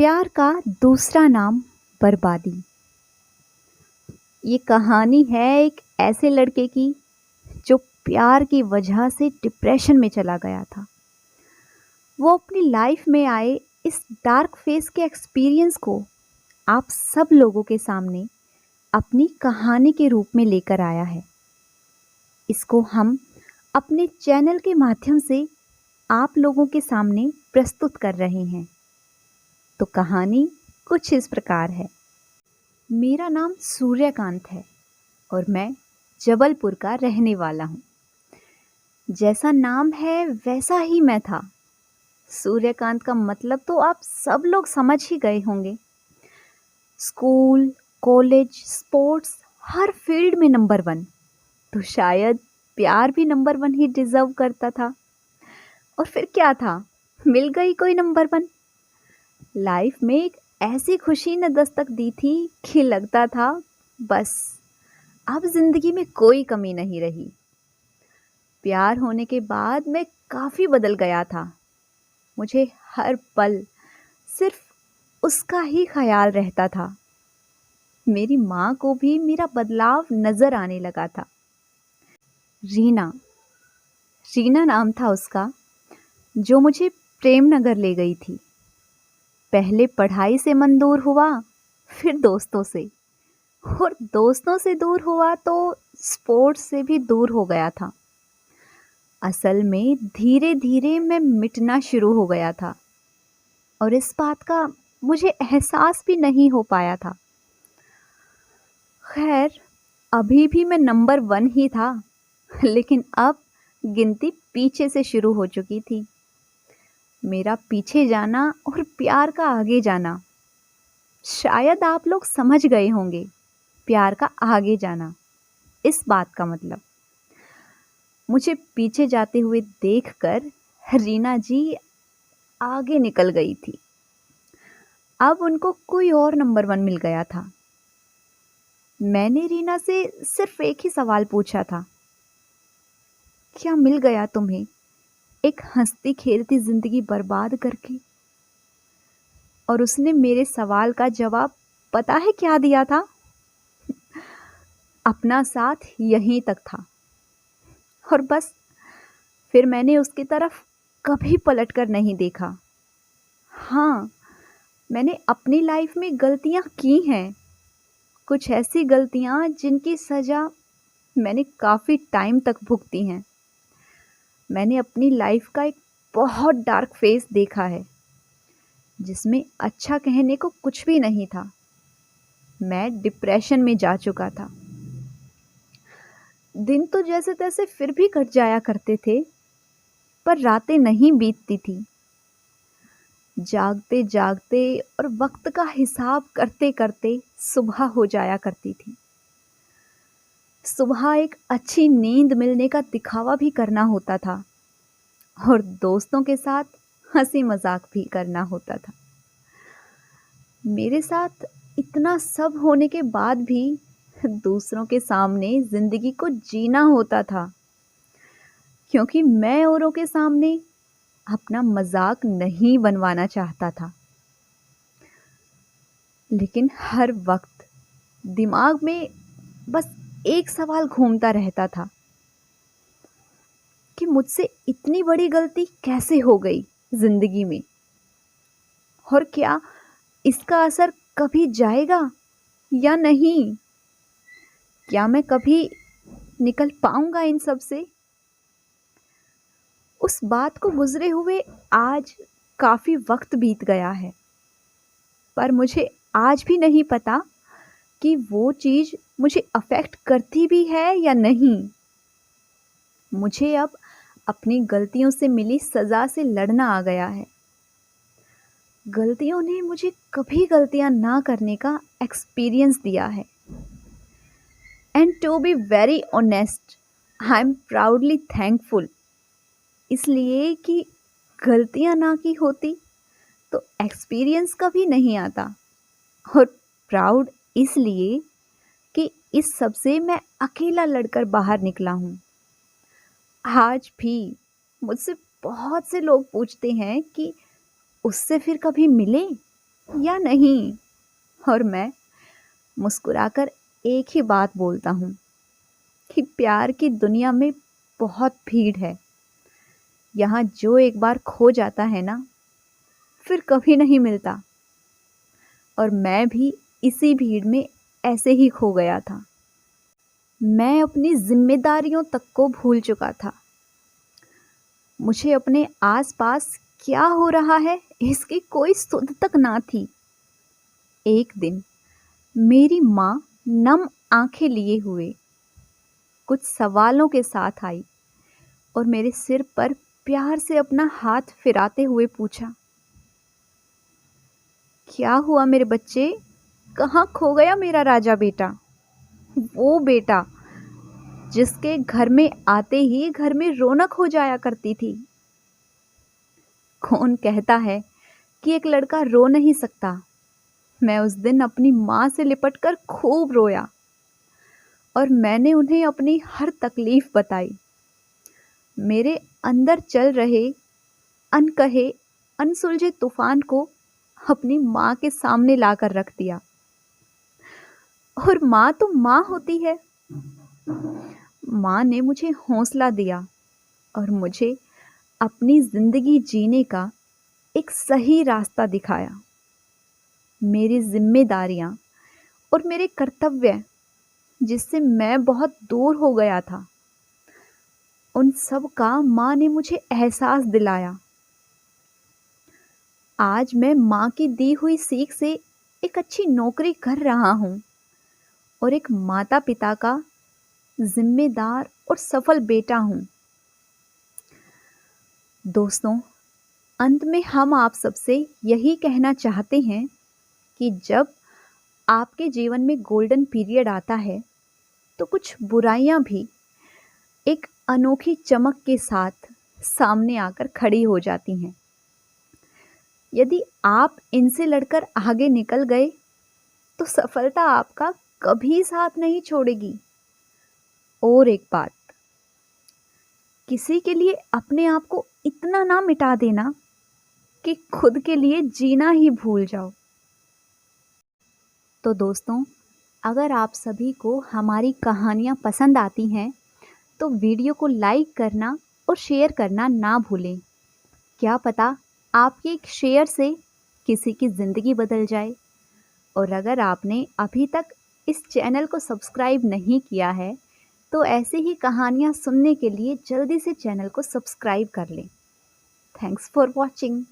प्यार का दूसरा नाम बर्बादी। ये कहानी है एक ऐसे लड़के की जो प्यार की वजह से डिप्रेशन में चला गया था। वो अपनी लाइफ में आए इस डार्क फेस के एक्सपीरियंस को आप सब लोगों के सामने अपनी कहानी के रूप में लेकर आया है। इसको हम अपने चैनल के माध्यम से आप लोगों के सामने प्रस्तुत कर रहे हैं। तो कहानी कुछ इस प्रकार है। मेरा नाम सूर्यकांत है और मैं जबलपुर का रहने वाला हूँ। जैसा नाम है वैसा ही मैं था। सूर्यकांत का मतलब तो आप सब लोग समझ ही गए होंगे। स्कूल, कॉलेज, स्पोर्ट्स, हर फील्ड में नंबर 1। तो शायद प्यार भी नंबर 1 ही डिजर्व करता था। और फिर क्या था, मिल गई कोई नंबर 1। लाइफ में एक ऐसी खुशी ने दस्तक दी थी कि लगता था बस अब जिंदगी में कोई कमी नहीं रही। प्यार होने के बाद मैं काफ़ी बदल गया था। मुझे हर पल सिर्फ उसका ही ख्याल रहता था। मेरी माँ को भी मेरा बदलाव नज़र आने लगा था। रीना रीना नाम था उसका, जो मुझे प्रेमनगर ले गई थी। पहले पढ़ाई से मन दूर हुआ, फिर दोस्तों से, और दोस्तों से दूर हुआ तो स्पोर्ट्स से भी दूर हो गया था। असल में धीरे धीरे मैं मिटना शुरू हो गया था और इस बात का मुझे एहसास भी नहीं हो पाया था। खैर, अभी भी मैं नंबर 1 ही था, लेकिन अब गिनती पीछे से शुरू हो चुकी थी। मेरा पीछे जाना और प्यार का आगे जाना। शायद आप लोग समझ गए होंगे प्यार का आगे जाना, इस बात का मतलब। मुझे पीछे जाते हुए देखकर रीना जी आगे निकल गई थी। अब उनको कोई और नंबर 1 मिल गया था। मैंने रीना से सिर्फ एक ही सवाल पूछा था, क्या मिल गया तुम्हें एक हंसती खेलती जिंदगी बर्बाद करके? और उसने मेरे सवाल का जवाब पता है क्या दिया था? अपना साथ यहीं तक था। और बस फिर मैंने उसकी तरफ कभी पलट कर नहीं देखा। हाँ, मैंने अपनी लाइफ में गलतियां की हैं, कुछ ऐसी गलतियां जिनकी सज़ा मैंने काफ़ी टाइम तक भुगती हैं। मैंने अपनी लाइफ का एक बहुत डार्क फेस देखा है, जिसमें अच्छा कहने को कुछ भी नहीं था। मैं डिप्रेशन में जा चुका था। दिन तो जैसे तैसे फिर भी कट जाया करते थे, पर रातें नहीं बीतती थी। जागते जागते और वक्त का हिसाब करते करते सुबह हो जाया करती थी। सुबह एक अच्छी नींद मिलने का दिखावा भी करना होता था और दोस्तों के साथ हंसी मजाक भी करना होता था। मेरे साथ इतना सब होने के बाद भी दूसरों के सामने जिंदगी को जीना होता था, क्योंकि मैं औरों के सामने अपना मजाक नहीं बनवाना चाहता था। लेकिन हर वक्त दिमाग में बस एक सवाल घूमता रहता था कि मुझसे इतनी बड़ी गलती कैसे हो गई जिंदगी में, और क्या इसका असर कभी जाएगा या नहीं? क्या मैं कभी निकल पाऊंगा इन सब से? उस बात को गुजरे हुए आज काफी वक्त बीत गया है, पर मुझे आज भी नहीं पता कि वो चीज मुझे अफेक्ट करती भी है या नहीं। मुझे अब अपनी गलतियों से मिली सजा से लड़ना आ गया है। गलतियों ने मुझे कभी गलतियां ना करने का एक्सपीरियंस दिया है। And to be very honest, I am proudly thankful, इसलिए कि गलतियां ना की होती तो एक्सपीरियंस कभी नहीं आता, और प्राउड इसलिए कि इस सब से मैं अकेला लड़कर बाहर निकला हूँ। आज भी मुझसे बहुत से लोग पूछते हैं कि उससे फिर कभी मिले, या नहीं? और मैं मुस्कुराकर एक ही बात बोलता हूँ कि प्यार की दुनिया में बहुत भीड़ है। यहाँ जो एक बार खो जाता है ना, फिर कभी नहीं मिलता। और मैं भी इसी भीड़ में ऐसे ही खो गया था। मैं अपनी जिम्मेदारियों तक को भूल चुका था। मुझे अपने आसपास क्या हो रहा है इसकी कोई सुध तक ना थी। एक दिन मेरी माँ नम आंखें लिए हुए कुछ सवालों के साथ आई और मेरे सिर पर प्यार से अपना हाथ फिराते हुए पूछा, क्या हुआ मेरे बच्चे? कहाँ खो गया मेरा राजा बेटा? वो बेटा जिसके घर में आते ही घर में रौनक हो जाया करती थी। कौन कहता है कि एक लड़का रो नहीं सकता? मैं उस दिन अपनी माँ से लिपटकर खूब रोया और मैंने उन्हें अपनी हर तकलीफ बताई। मेरे अंदर चल रहे अनकहे अनसुलझे तूफान को अपनी माँ के सामने लाकर रख दिया। और माँ तो माँ होती है। माँ ने मुझे हौसला दिया और मुझे अपनी जिंदगी जीने का एक सही रास्ता दिखाया। मेरी जिम्मेदारियां और मेरे कर्तव्य जिससे मैं बहुत दूर हो गया था, उन सब का माँ ने मुझे एहसास दिलाया। आज मैं माँ की दी हुई सीख से एक अच्छी नौकरी कर रहा हूँ और एक माता पिता का जिम्मेदार और सफल बेटा हूँ। दोस्तों, अंत में हम आप सबसे यही कहना चाहते हैं कि जब आपके जीवन में गोल्डन पीरियड आता है तो कुछ बुराइयां भी एक अनोखी चमक के साथ सामने आकर खड़ी हो जाती हैं। यदि आप इनसे लड़कर आगे निकल गए तो सफलता आपका कभी साथ नहीं छोड़ेगी। और एक बात, किसी के लिए अपने आप को इतना ना मिटा देना कि खुद के लिए जीना ही भूल जाओ। तो दोस्तों, अगर आप सभी को हमारी कहानियाँ पसंद आती हैं तो वीडियो को लाइक करना और शेयर करना ना भूलें। क्या पता आपके एक शेयर से किसी की ज़िंदगी बदल जाए। और अगर आपने अभी तक इस चैनल को सब्सक्राइब नहीं किया है तो ऐसे ही कहानियाँ सुनने के लिए जल्दी से चैनल को सब्सक्राइब कर लें। Thanks for watching.